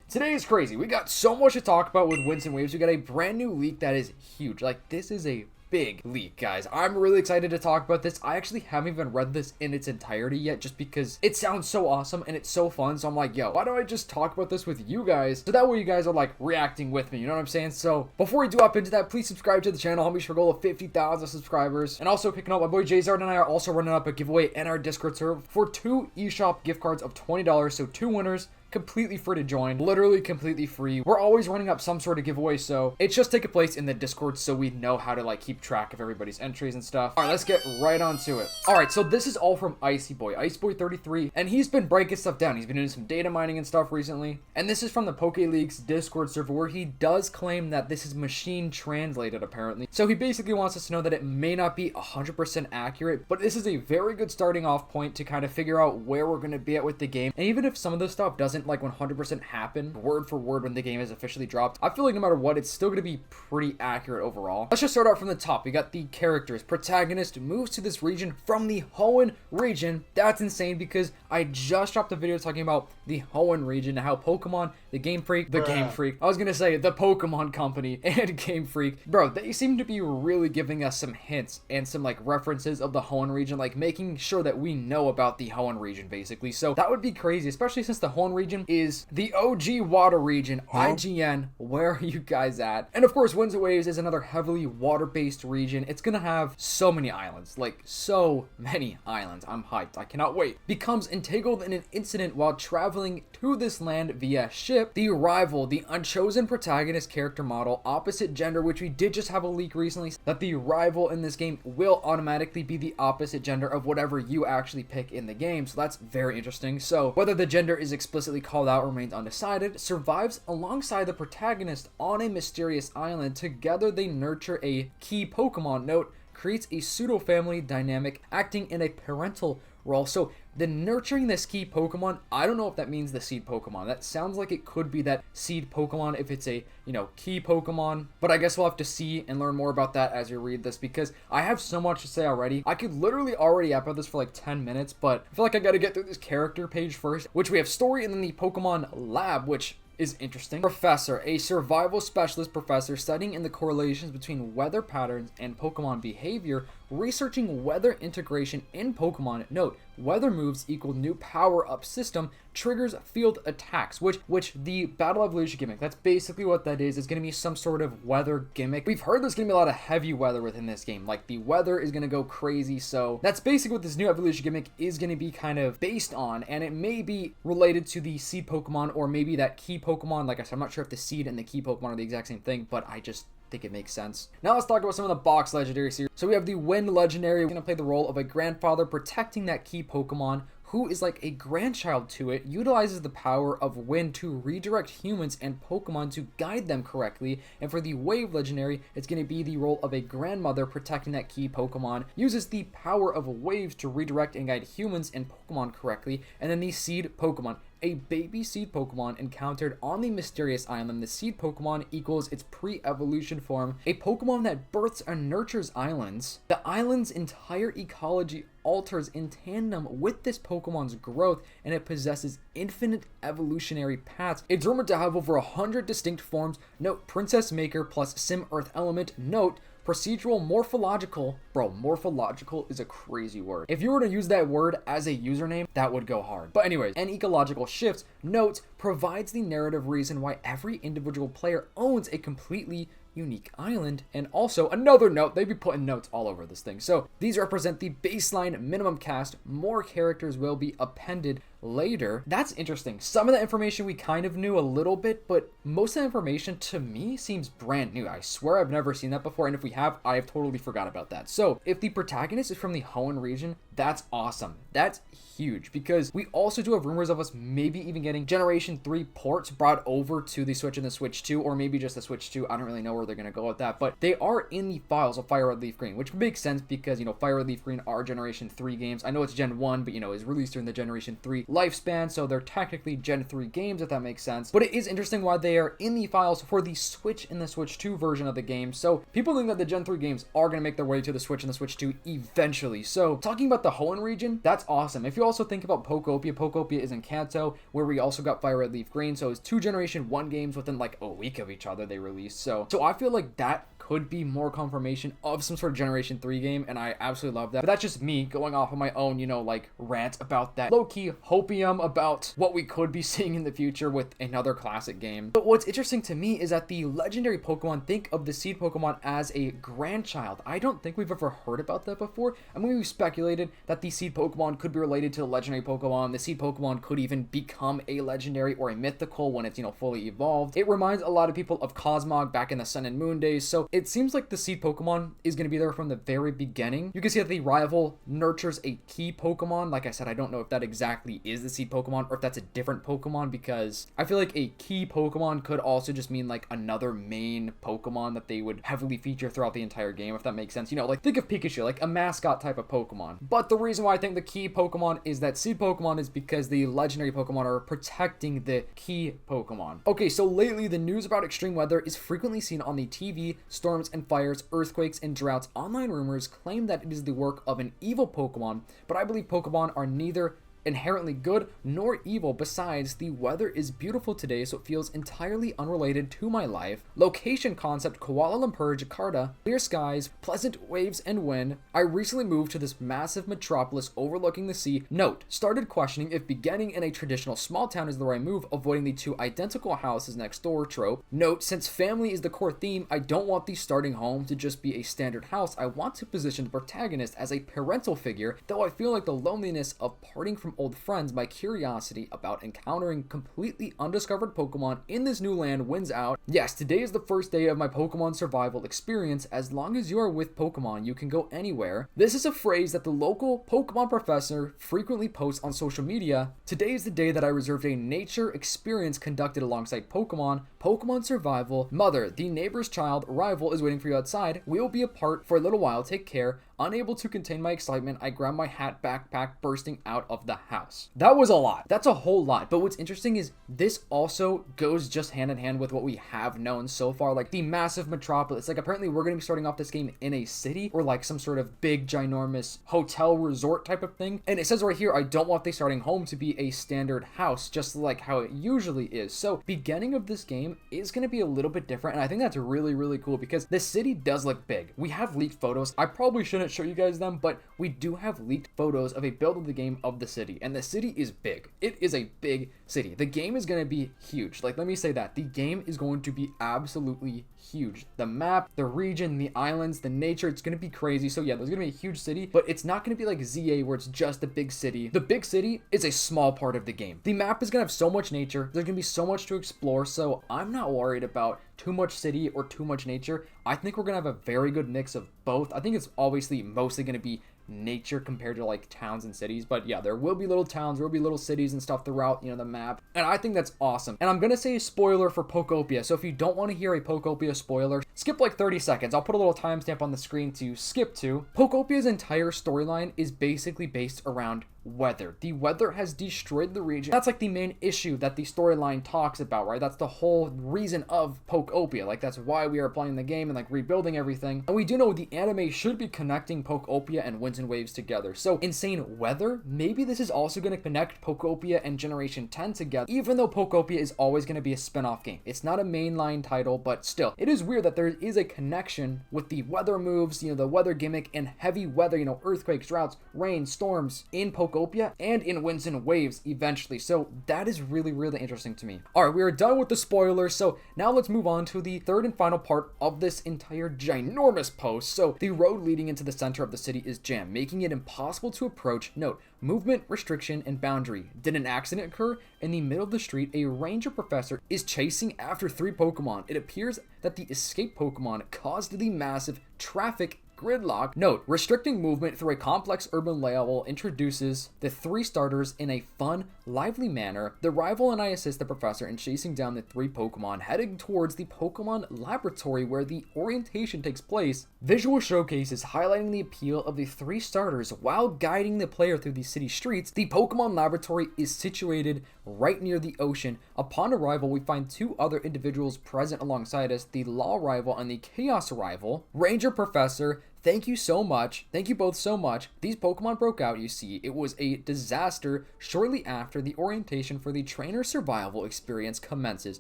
Today is crazy. We got so much to talk about with Winds and Waves. We got a brand new leak that is huge. Like, this is a big leak, guys. I'm really excited to talk about this. I actually haven't even read this in its entirety yet, just because it sounds so awesome and it's so fun. So I'm like, yo, why don't I just talk about this with you guys, so that way you guys are like reacting with me, you know what I'm saying? So before we do hop into that, please subscribe to the channel. Help me reach our goal of 50,000 subscribers. And also picking up, my boy Jzard and I are also running up a giveaway in our Discord server for 2 eShop gift cards of $20. So 2 winners, completely free to join, literally completely free. We're always running up some sort of giveaway, so it's just taking place in the Discord so we know how to like keep track of everybody's entries and stuff. All right, let's get right onto it. All right, so this is all from Iceboy33, and he's been breaking stuff down. He's been doing some data mining and stuff recently, and this is from the PokeLeague's Discord server, where he does claim that this is machine translated apparently. So he basically wants us to know that it may not be 100% accurate, but this is a very good starting off point to kind of figure out where we're going to be at with the game. And even if some of this stuff doesn't like 100% happen word for word when the game is officially dropped, I feel like no matter what, it's still going to be pretty accurate overall. Let's just start out from the top. We got the characters. Protagonist moves to this region from the Hoenn region. That's insane because I just dropped a video talking about the Hoenn region and how Pokemon, the Game Freak, I was going to say the Pokemon Company and Game Freak, bro, they seem to be really giving us some hints and some like references of the Hoenn region, like making sure that we know about the Hoenn region basically. So that would be crazy, especially since the Hoenn region is the OG water region. IGN, where are you guys at? And of course, Winds and Waves is another heavily water-based region. It's gonna have so many islands, like so many islands. I'm hyped. I cannot wait. Becomes entangled in an incident while traveling to this land via ship. The rival, the unchosen protagonist character model, opposite gender, which we did just have a leak recently, that the rival in this game will automatically be the opposite gender of whatever you actually pick in the game. So that's very interesting. So whether the gender is explicitly called out remains undecided. Survives alongside the protagonist on a mysterious island. Together they nurture a key Pokemon. Note, creates a pseudo family dynamic, acting in a parental role. So the nurturing this key Pokemon, I don't know if that means the seed Pokemon. That sounds like it could be that seed Pokemon if it's a, you know, key Pokemon. But I guess we'll have to see and learn more about that as we read this, because I have so much to say already. I could literally already app out this for like 10 minutes, but I feel like I gotta get through this character page first, which we have story and then the Pokemon lab, which is interesting. Professor, a survival specialist professor studying in the correlations between weather patterns and Pokemon behavior, researching weather integration in Pokemon. Note, weather moves equal new power-up system, triggers field attacks, which the battle evolution gimmick, that's basically what that is. It's going to be some sort of weather gimmick. We've heard there's going to be a lot of heavy weather within this game, like the weather is going to go crazy, so that's basically what this new evolution gimmick is going to be kind of based on, and it may be related to the seed Pokemon or maybe that key Pokemon. Like I said, I'm not sure if the seed and the key Pokemon are the exact same thing, but I just think it makes sense. Now let's talk about some of the box legendaries here. So we have the Wind legendary. We're going to play the role of a grandfather protecting that key Pokemon, who is like a grandchild to it, utilizes the power of wind to redirect humans and Pokemon to guide them correctly. And for the Wave legendary, it's going to be the role of a grandmother protecting that key Pokemon, uses the power of waves to redirect and guide humans and Pokemon correctly. And then the Seed Pokemon, a baby seed Pokemon encountered on the mysterious island. The seed Pokemon equals its pre-evolution form, a Pokemon that births and nurtures islands. The island's entire ecology alters in tandem with this Pokemon's growth, and it possesses infinite evolutionary paths. It's rumored to have over 100 distinct forms. Note, Princess Maker plus Sim Earth Element. Note, procedural morphological. Bro, morphological is a crazy word. If you were to use that word as a username, that would go hard. But anyways, and ecological shifts. Note, provides the narrative reason why every individual player owns a completely unique island. And also another note, they'd be putting notes all over this thing. So these represent the baseline minimum cast. More characters will be appended later. That's interesting. Some of the information we kind of knew a little bit, but most of the information to me seems brand new. I swear I've never seen that before, and if we have, I have totally forgot about that. So if the protagonist is from the Hoenn region, that's awesome. That's huge, because we also do have rumors of us maybe even getting Generation 3 ports brought over to the Switch and the Switch 2, or maybe just the Switch 2. I don't really know where they're going to go with that, but they are in the files of Fire Red Leaf Green, which makes sense because, you know, Fire Red Leaf Green are Generation 3 games. I know it's Gen 1, but, you know, is released during the Generation 3 lifespan, so they're technically Gen 3 games, if that makes sense. But it is interesting why they are in the files for the Switch and the Switch 2 version of the game. So people think that the Gen 3 games are going to make their way to the Switch Switch and the Switch 2 eventually. So talking about the Hoenn region, that's awesome. If you also think about Pokopia, Pokopia is in Kanto, where we also got Fire Red Leaf Green. So it's 2 Generation 1 games within like a week of each other they released. So I feel like that could be more confirmation of some sort of Generation 3 game, and I absolutely love that. But that's just me going off on my own, you know, like rant about that low-key hopium about what we could be seeing in the future with another classic game. But what's interesting to me is that the legendary Pokemon think of the seed Pokemon as a grandchild. I don't think we've ever heard about that before. I mean, we've speculated that the seed Pokemon could be related to the legendary Pokemon. The seed Pokemon could even become a legendary or a mythical when it's, you know, fully evolved. It reminds a lot of people of Cosmog back in the Sun and Moon days, so it seems like the seed Pokemon is going to be there from the very beginning. You can see that the rival nurtures a key Pokemon. Like I said, I don't know if that exactly is the seed Pokemon or if that's a different Pokemon, because I feel like a key Pokemon could also just mean like another main Pokemon that they would heavily feature throughout the entire game, if that makes sense. You know, like think of Pikachu, like a mascot type of Pokemon. But the reason why I think the key Pokemon is that seed Pokemon is because the legendary Pokemon are protecting the key Pokemon. Okay, so lately the news about extreme weather is frequently seen on the TV. Storms and fires, earthquakes, and droughts. Online rumors claim that it is the work of an evil Pokemon, but I believe Pokemon are neither inherently good nor evil. Besides, the weather is beautiful today, so it feels entirely unrelated to my life. Location concept: Kuala Lumpur, Jakarta, clear skies, pleasant waves and wind. I recently moved to this massive metropolis overlooking the sea. Note, started questioning if beginning in a traditional small town is the right move, avoiding the 2 identical houses next door trope. Note, since family is the core theme, I don't want the starting home to just be a standard house. I want to position the protagonist as a parental figure, though I feel like the loneliness of parting from old friends, my curiosity about encountering completely undiscovered Pokemon in this new land wins out. Yes, today is the first day of my Pokemon survival experience. As long as you are with Pokemon, you can go anywhere. This is a phrase that the local Pokemon professor frequently posts on social media. Today is the day that I reserved a nature experience conducted alongside Pokemon. Pokemon survival. Mother, the neighbor's child, rival is waiting for you outside. We will be apart for a little while. Take care. Unable to contain my excitement, I grabbed my hat, backpack, bursting out of the house. That was a lot. That's a whole lot. But what's interesting is this also goes just hand in hand with what we have known so far, like the massive metropolis. Like apparently we're going to be starting off this game in a city or like some sort of big ginormous hotel resort type of thing. And it says right here, I don't want the starting home to be a standard house, just like how it usually is. So beginning of this game is going to be a little bit different. And I think that's really, really cool because the city does look big. We have leaked photos. I probably shouldn't show you guys them, but we do have leaked photos of a build of the game of the city, and the city is big. It is a big city. The game is going to be huge. Like, let me say that the game is going to be absolutely huge. The map, the region, the islands, the nature, it's going to be crazy. So yeah, there's going to be a huge city, but it's not going to be like ZA where it's just a big city. The big city is a small part of the game. The map is going to have so much nature. There's going to be so much to explore, so I'm not worried about too much city or too much nature. I think we're going to have a very good mix of both. I think it's obviously mostly going to be nature compared to like towns and cities, but yeah, there will be little towns, there will be little cities and stuff throughout, you know, the map, and I think that's awesome. And I'm gonna say a spoiler for Pokopia, so if you don't want to hear a Pokopia spoiler, skip like 30 seconds. I'll put a little timestamp on the screen to skip to. Pokopia's entire storyline is basically based around weather. The weather has destroyed the region. That's like the main issue that the storyline talks about, right? That's the whole reason of Pokopia. Like, that's why we are playing the game and like rebuilding everything. And we do know the anime should be connecting Pokopia and Winds and Waves together. So insane weather, maybe this is also going to connect Pokopia and Generation 10 together, even though Pokopia is always going to be a spin-off game. It's not a mainline title, but still, it is weird that there is a connection with the weather moves, you know, the weather gimmick and heavy weather, you know, earthquakes, droughts, rain, storms in Pokopia and in Winds and Waves eventually. So that is really, really interesting to me. All right, we are done with the spoilers. So now let's move on to the third and final part of this entire ginormous post. So the road leading into the center of the city is jammed, making it impossible to approach. Note, movement, restriction, and boundary. Did an accident occur? In the middle of the street, a ranger professor is chasing after 3 Pokemon. It appears that the escape Pokemon caused the massive traffic gridlock. Note, restricting movement through a complex urban layout introduces the 3 starters in a fun, lively manner. The rival and I assist the professor in chasing down the 3 Pokemon, heading towards the Pokemon laboratory where the orientation takes place. Visual showcases highlighting the appeal of the 3 starters while guiding the player through the city streets. The Pokemon laboratory is situated right near the ocean. Upon arrival, we find 2 other individuals present alongside us, the Law rival and the Chaos rival. Ranger Professor thank you so much. Thank you both so much. These Pokemon broke out, you see. It was a disaster shortly after the orientation for the trainer survival experience commences,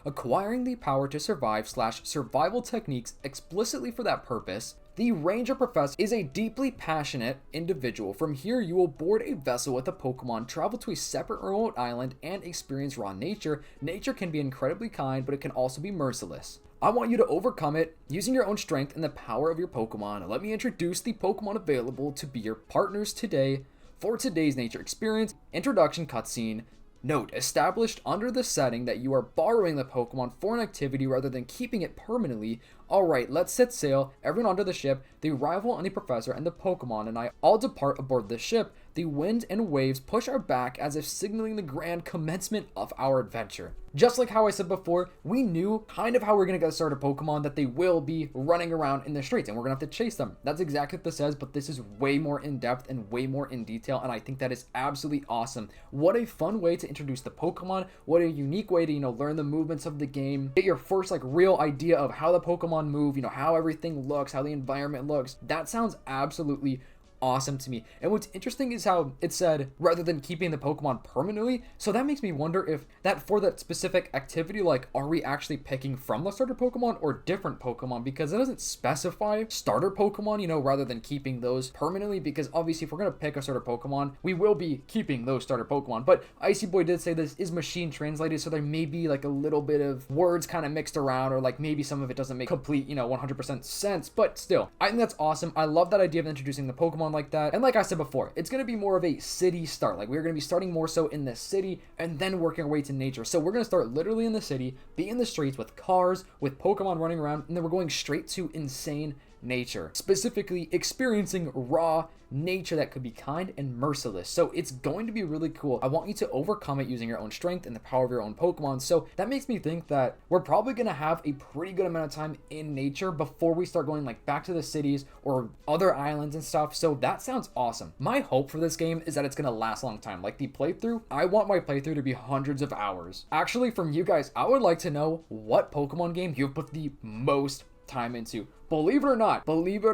acquiring the power to survive/survival techniques explicitly for that purpose. The Ranger Professor is a deeply passionate individual. From here, you will board a vessel with a Pokemon, travel to a separate remote island, and experience raw nature. Nature can be incredibly kind, but it can also be merciless. I want you to overcome it using your own strength and the power of your Pokemon. Let me introduce the Pokemon available to be your partners today for today's nature experience. Introduction cutscene. Note, established under the setting that you are borrowing the Pokemon for an activity rather than keeping it permanently. Alright, let's set sail. Everyone onto the ship. The rival and the professor and the Pokemon and I all depart aboard the ship. The wind and waves push our back as if signaling the grand commencement of our adventure. Just like how I said before, we knew kind of how we're going to get started Pokemon, that they will be running around in the streets and we're going to have to chase them. That's exactly what this says, but this is way more in depth and way more in detail, and I think that is absolutely awesome. What a fun way to introduce the Pokemon. What a unique way to, learn the movements of the game. Get your first real idea of how the Pokemon move, how everything looks, how the environment looks. That sounds absolutely awesome to me. And what's interesting is how it said rather than keeping the Pokemon permanently, so that makes me wonder if that for that specific activity, are we actually picking from the starter Pokemon or different Pokemon, because it doesn't specify starter Pokemon, rather than keeping those permanently, because obviously if we're going to pick a starter Pokemon, we will be keeping those starter Pokemon. But Icy Boy did say this is machine translated, so there may be a little bit of words kind of mixed around, or maybe some of it doesn't make complete 100% sense, but still, I think that's awesome. I love that idea of introducing the Pokemon like that. And like I said before, it's going to be more of a city start. We're going to be starting more so in the city and then working our way to nature. So we're going to start literally in the city, be in the streets with cars, with Pokemon running around, and then we're going straight to insane nature, specifically experiencing raw nature that could be kind and merciless. So it's going to be really cool. I want you to overcome it using your own strength and the power of your own Pokemon. So that makes me think that we're probably going to have a pretty good amount of time in nature before we start going back to the cities or other islands and stuff. So that sounds awesome. My hope for this game is that it's going to last a long time. The playthrough, I want my playthrough to be hundreds of hours. Actually, from you guys, I would like to know what Pokemon game you've put the most time into. Believe it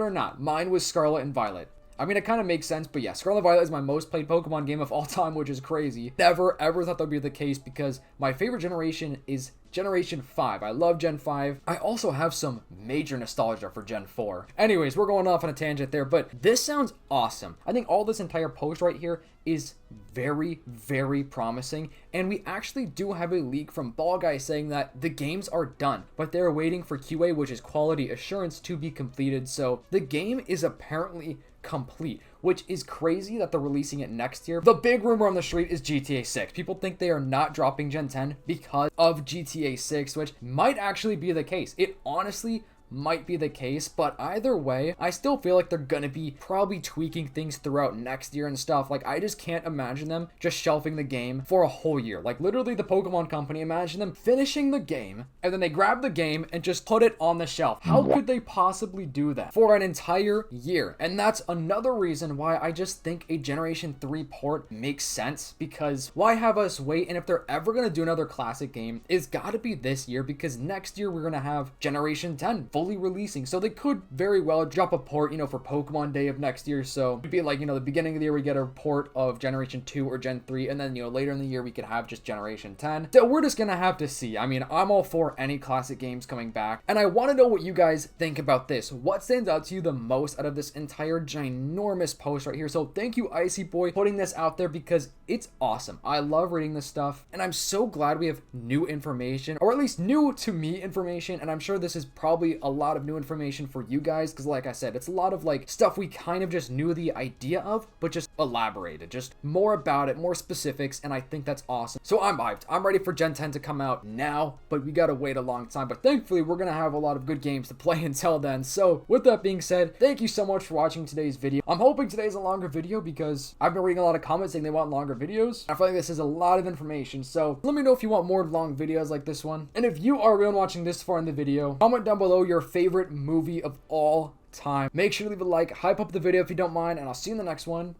or not, mine was Scarlet and Violet. I mean, it kind of makes sense, but yeah, Scarlet Violet is my most played Pokemon game of all time, which is crazy. Never, ever thought that would be the case, because my favorite generation is Generation 5. I love Gen 5. I also have some major nostalgia for Gen 4. Anyways, we're going off on a tangent there, but this sounds awesome. I think all this entire post right here is very, very promising, and we actually do have a leak from Ball Guy saying that the games are done, but they're waiting for QA, which is quality assurance, to be completed. So the game is apparently complete, which is crazy that they're releasing it next year. The big rumor on the street is GTA 6. People think they are not dropping Gen 10 because of GTA 6, which might actually be the case. It honestly might be the case, but either way, I still feel like they're gonna be probably tweaking things throughout next year and stuff. I just can't imagine them just shelving the game for a whole year. Literally the Pokemon Company, imagine them finishing the game and then they grab the game and just put it on the shelf. How could they possibly do that for an entire year? And that's another reason why I just think a Generation 3 port makes sense, because why have us wait? And if they're ever gonna do another classic game, it's gotta be this year, because next year we're gonna have Generation 10 fully releasing. So they could very well drop a port, for Pokemon Day of next year. So it'd be the beginning of the year we get a port of Generation 2 or Gen 3, and then, later in the year we could have just Generation 10. So we're just gonna have to see. I mean, I'm all for any classic games coming back, and I want to know what you guys think about this. What stands out to you the most out of this entire ginormous post right here? So thank you, Icy Boy, putting this out there, because it's awesome. I love reading this stuff, and I'm so glad we have new information, or at least new to me information, and I'm sure this is probably a lot of new information for you guys, because like I said, it's a lot of stuff we kind of just knew the idea of, but just elaborated, just more about it, more specifics, and I think that's awesome. So I'm hyped. I'm ready for Gen 10 to come out now, but we gotta wait a long time, but thankfully we're gonna have a lot of good games to play until then. So with that being said, thank you so much for watching today's video. I'm hoping today's a longer video, because I've been reading a lot of comments saying they want longer videos. I feel like this is a lot of information, so let me know if you want more long videos like this one. And if you are real and watching this far in the video, comment down below your favorite movie of all time. Make sure to leave a like, hype up the video if you don't mind, and I'll see you in the next one.